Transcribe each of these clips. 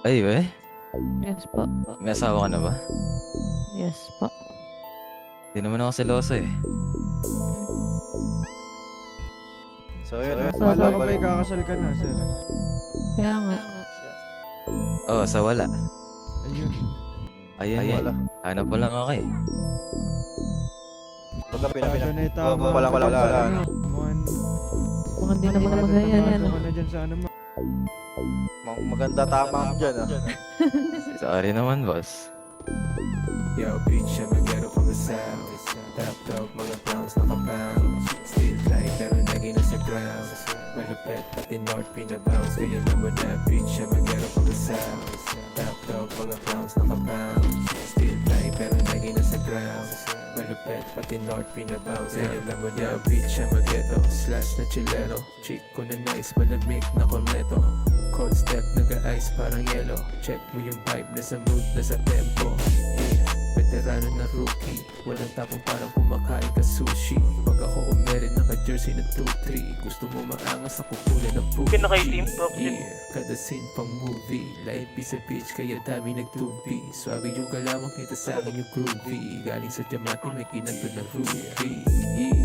Ay, eh? Yes po. May asawa ka na ba? Yes po. Di naman ako seloso eh. So yun, Wala ko ba ikakasal ka na, sir? Kaya nga. Oo, sa wala. Ayun. Ayan, wala. hanap mo lang ako eh. Pagka Ano na itama. wala. Mukhang di naman magayan. Ano ka na dyan sa ano mo? Maganda tama mo dyan, ah. Sorry naman, boss. Yo, bitch, I'm a ghetto from the south. Top dog, mga clowns nakabounce. Still fly, pero naging nasa ground. Malupet, pati north pinabounce. Kaya naman na, bitch, I'm a ghetto from the south. Top dog, mga clowns nakabounce. Still fly, pero naging nasa ground. Malupet, pati north pinabounce. Kaya naman na, bitch, I'm a ghetto. Slash na chilero. Chick ko na nice, malamig na korneto. Cold step, nag-ice parang yellow. Check mo yung vibe, nasa mood, nasa tempo. Yeah, veterano na rookie. Walang tapong parang kumakain ka sushi. Pag ako umerin, naka-jersey na 2-3. Gusto mo maangas, ako kulay ng Fuji. Pinaka-team top din. Yeah, kada scene pang movie. Life is a bitch, kaya dami nag-tubi. Swagi yung galawang kita sa akin yung groovy. Galing sa Diamante, may kinanto na Ruby. Yeah,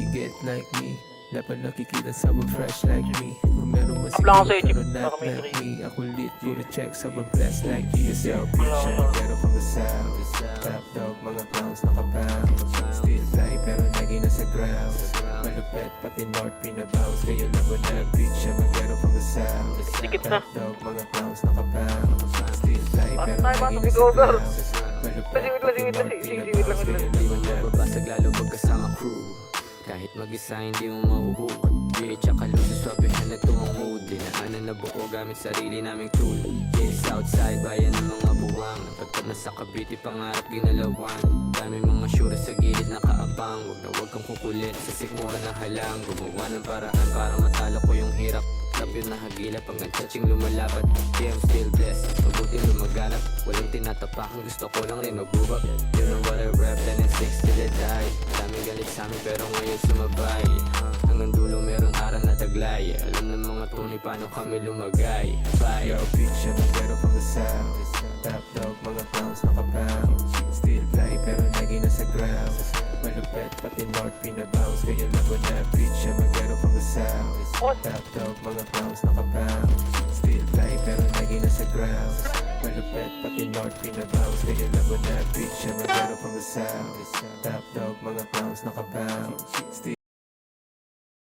get like me. Dapat nakikita someone fresh like me. Kung meron man Apply ako sa siguro, Egypt, pero not baka may like three. me. Ako lit, puro check, someone blessed like you. Yourself, bitch, I'm a ghetto from the south. Top dog, mga clowns nakabounce. Still fly, pero naging nasa ground. Malupet, pati north pinabounce. Kaya naman na, bitch, I'm a ghetto from the south. Dikit na. Top dog, mga clowns nakabounce. Still fly, pero Tayo, naging pasok, nasa ikaw, Gar. ground. Malupet, Singit lang, pati singit lang, north singit lang, pinabounce. singit lang. Kaya naman na, Babasag lalo pagkasama crew. Kahit mag-isa hindi mo mahuhuk. Bitch, tsaka luso swabehan na tumuhod. Dinaanan na buo gamit sarili naming tool. Yes, outside, bayan ng mga buwang. Pagkat nasa Cavite, pangarap ginalawan. Daming mga syura sa gilid nakaabang. Huwag kang kukulit sa sikmura na halang. Gumawa ng paraan para matalo ko yung hirap. Tapos nahagilap hanggang touching lumalabat. Yeah, I'm still blessed, mabuti lumaganap. Walang tinatapakan, gusto ko lang rin magbubak. You know what I rap, then it's 6 till I die. Daming galit sa amin pero ngayon sumabay. Hanggang dulo merong aral na taglay. Alam ng mga tunay paano kami lumagay. Bye. Yo, bitch, I'm a ghetto from the south. Top dog, mga clowns nakabounce. Still fly, pero naging nasa ground. Malupet, pati north pinabounce. Kaya naman na, bitch, I'm a ghetto from the south. Top dog, mga clowns nakabounce. Still fly, pero naging nasa ground. Malupet, pati north pinabounce. Kaya naman na, bitch, I'm a ghetto from the south. Top dog, mga clowns nakabounce. Still